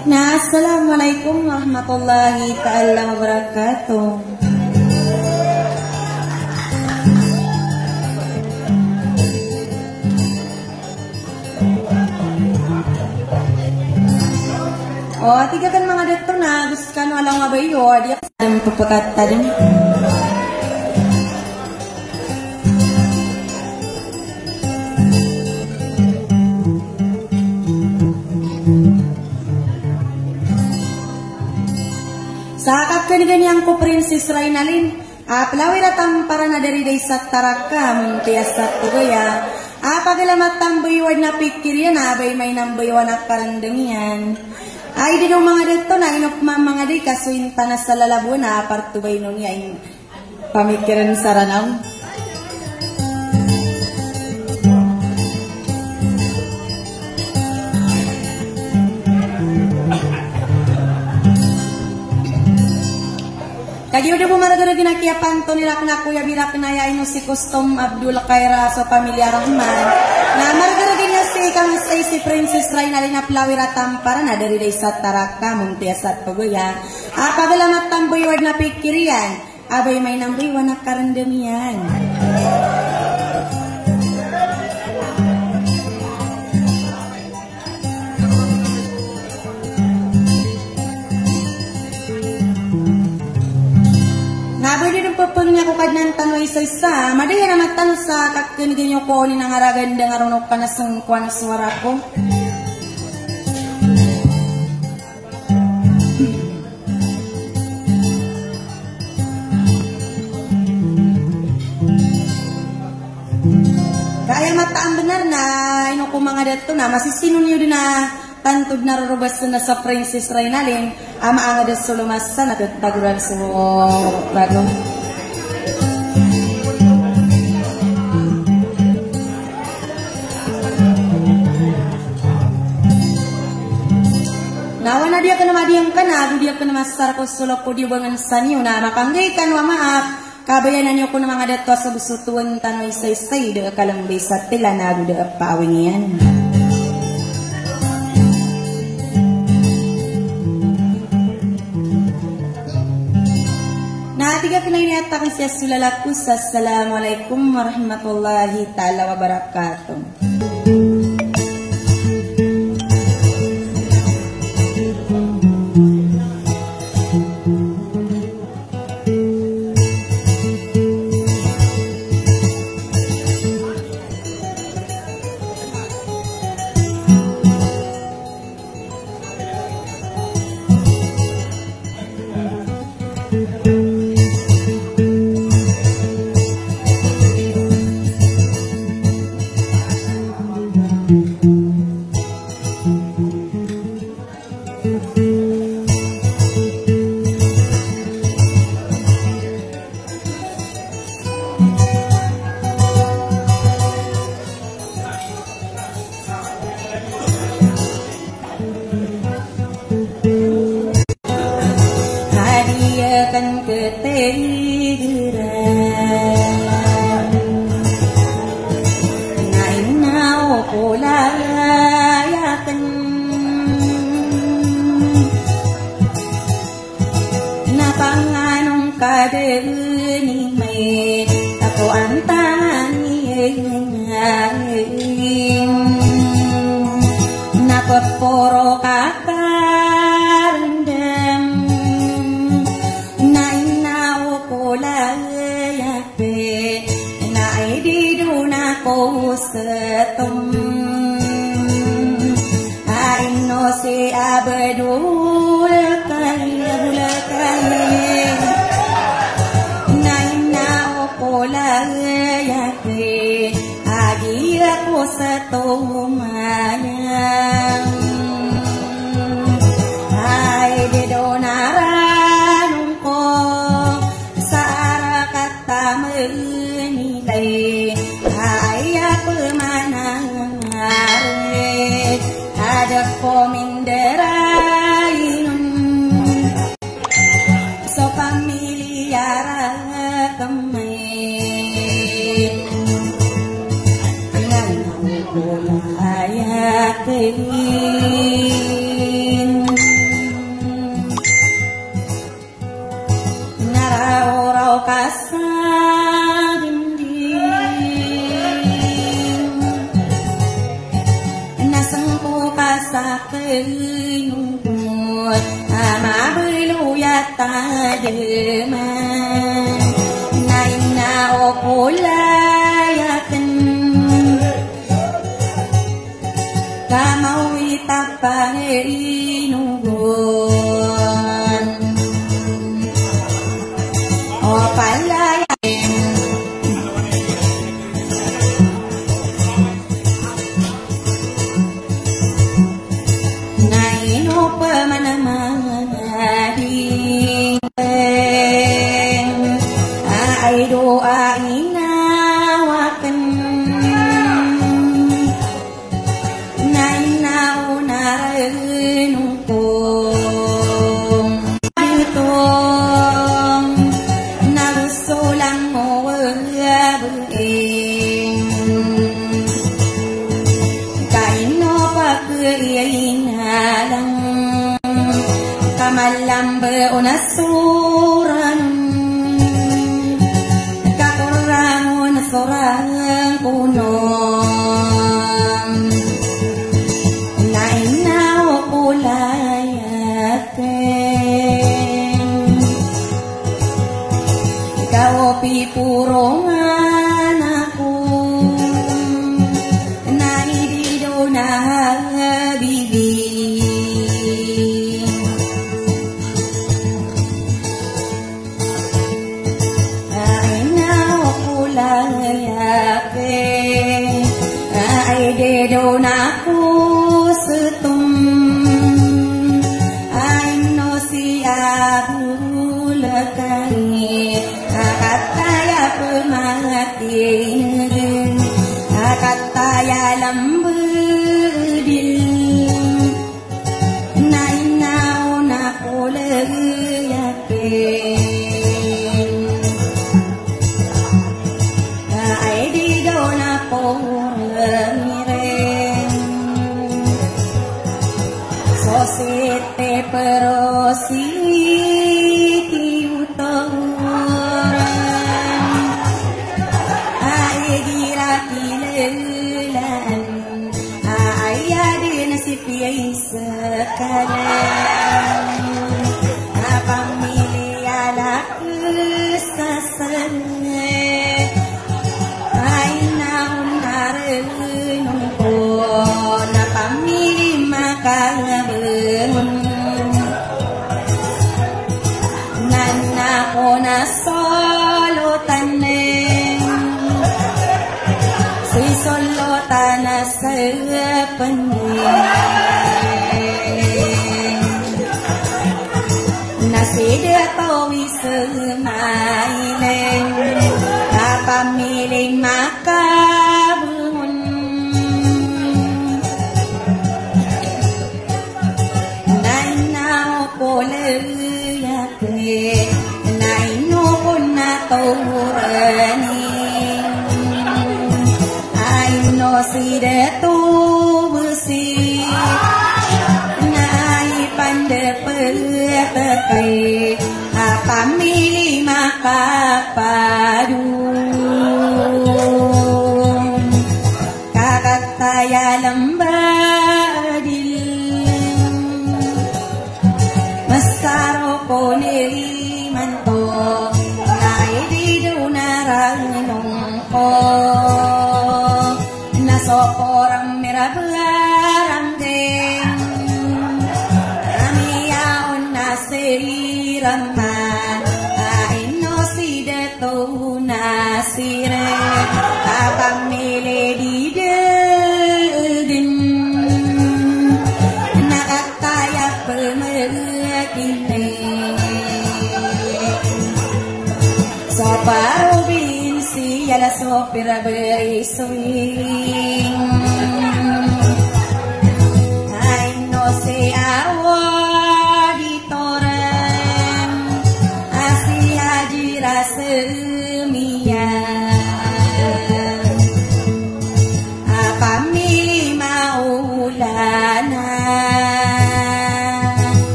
Nah, assalamualaikum warahmatullahi ta'ala wabarakatuh. Oh, tiga kan mga dito na gusto ka no alang mabayo, dia kadang pupukat tadi. Sa kanigang ko Princess Rainalin, palawiratang para na dari sa taraka, muntiasat tugaya, pagalamatang baywad na pikir yan, abay may nang baywan na karandang yan. Ay din ang mga dito na inukma mga di kasuinta na sa lalabo na partubay nung yain pamikiran sa ranaw. Kaya udah bumaragara ginakiapan to nila na kuya birak na yain si Custom Abdul Khaira so Pamilya Rahman. Na maragara niya si kang si Princess Rainalin na plawiratam para na dari sa taraka muntiasat pagoya. Pagalamat tamboywad na pikirian, abay may nambaywan na karandamian. Pwede nung papunin ako kad ng tanong isa-isa. Madaya na matanong sa kakinigin nyo ko ni nang haraganda nga ronok ka na sangkuan na suwara ko. Kaya mataang benar na ino ko mga dato na masisinun nyo din na tantod na rurubas na sa Princess Rainalin, ama nga sa lumasa na tagtaguran sa bago. Nawa na dia ka na madiyang ka na, dia ka na masar ko sulok ko diwangan sa niyo na makanggay ka na maap, kabayanan niyo ko na mga dato sa busutuan tanoy say-say, da kalambay sa tila na da paawing yan. Tiga pinayata kan siya sulalaku sa assalamualaikum warahmatullahi ta'ala wabarakatuh.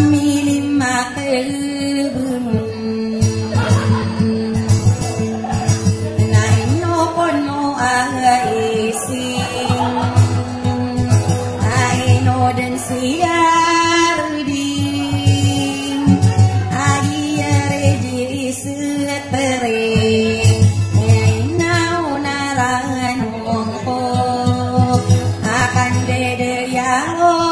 pamilih makebun nain no kono aising aino dan siar din ayare diri setere nau naran mongko akan dede yao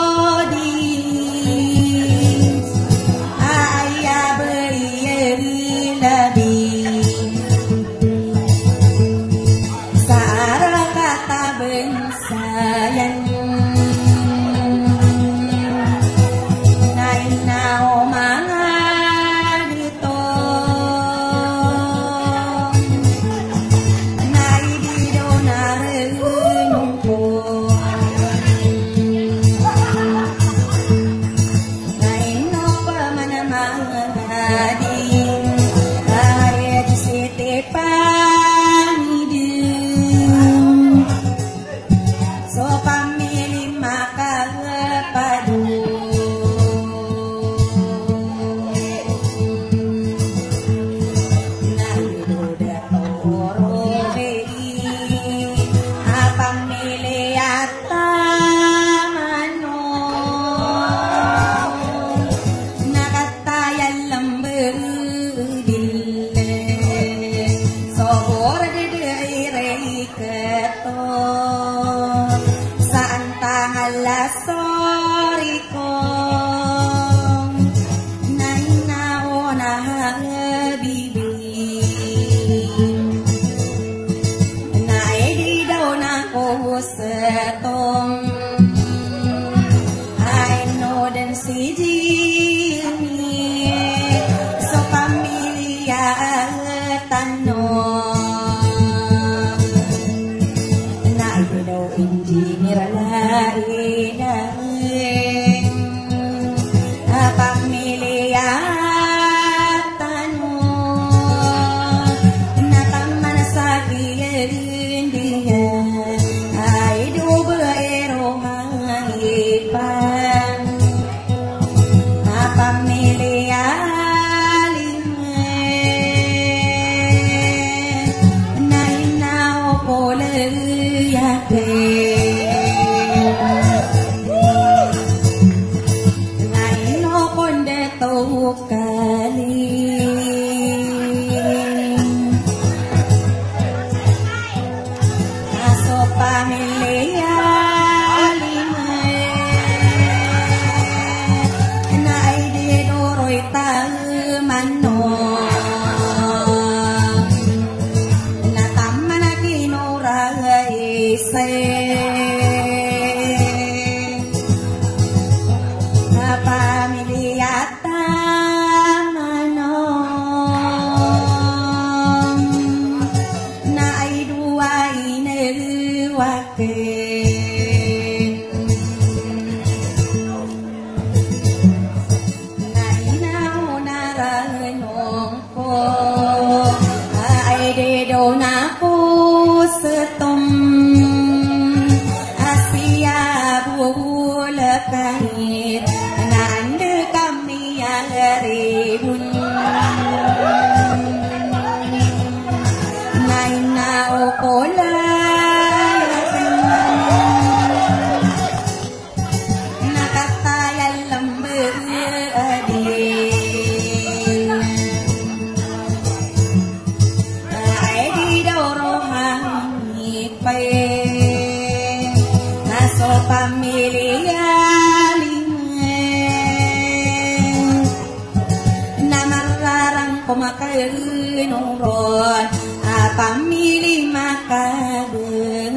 pamilih makabun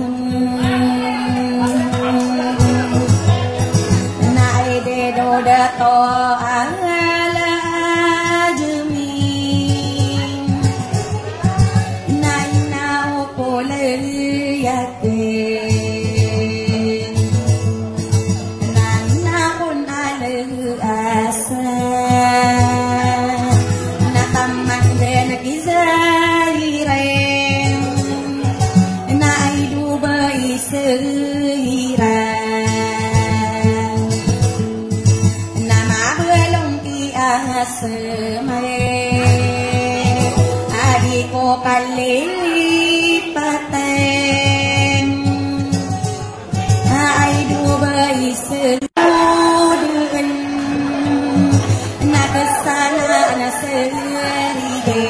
naide doda to ala ajmin naina pole yate nana kun ala asa nataman den gizai semai adiko kalipateng ai du bai seludugan nakasana na serige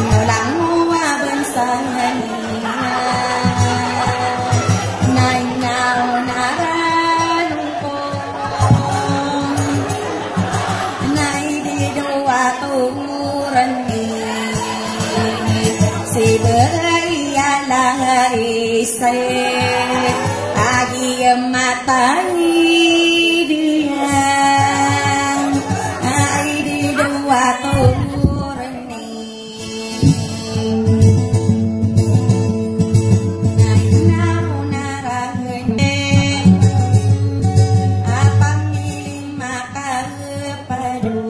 nolang mua bensangan nai nau naranungko nai di doa turan si beria lahari saya agi matai dia ai di doa turan nai nau narahene apang miling maka padu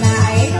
Nai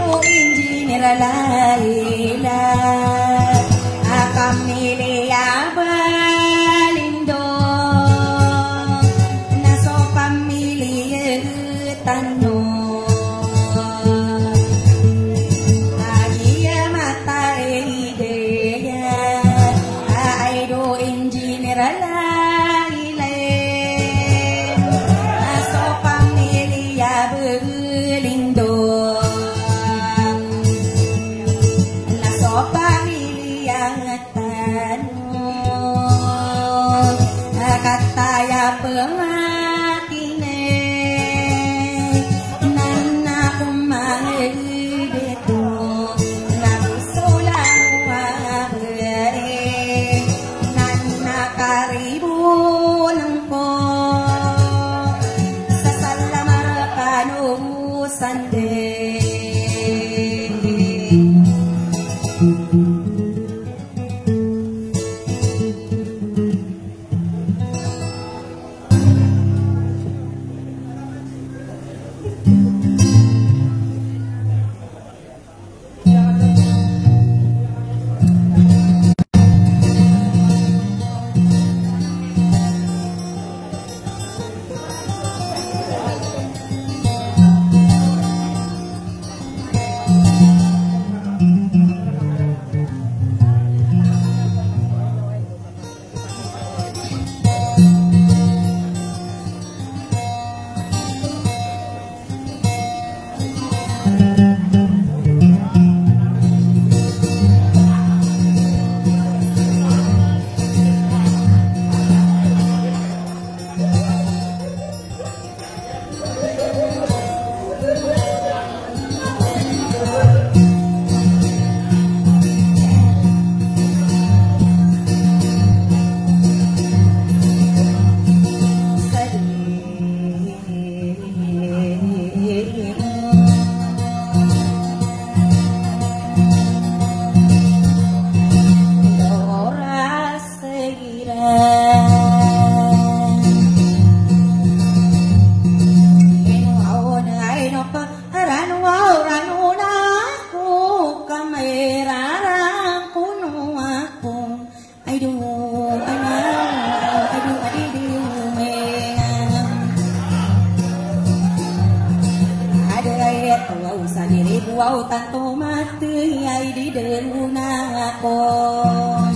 diri buau tanto mati ai di deruna kon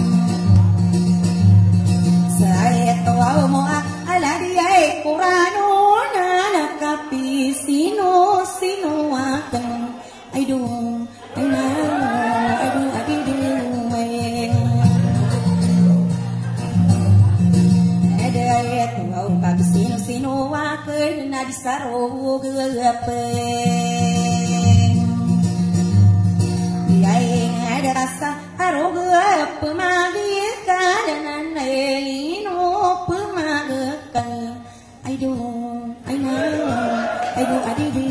saya tau mo ala di ai kurano na nakapi sino akan ai do ai na ai do adi di may ada ai tau pag sino akan na di sarog gape ada rasa aroga pemagika dan nailino pemagakan I do adi di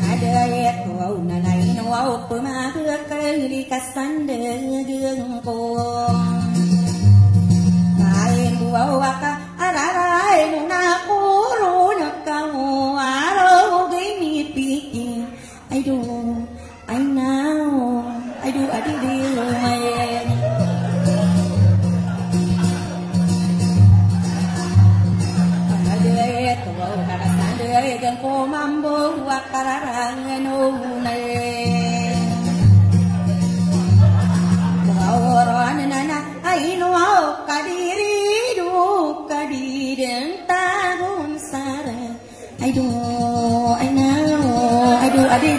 ada ya kau nanaino au pemagakan di kasande gengko kain buau aka ararai nuna puru nakau I do, I know, I do, my ada tuh kata sandere dan ko mambo wakarang nune orang nana aino kadiri du kadiren tagun sare I do, I know, I do, ada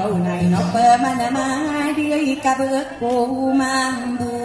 kau nai no pemana mai dia ikabek ko mambu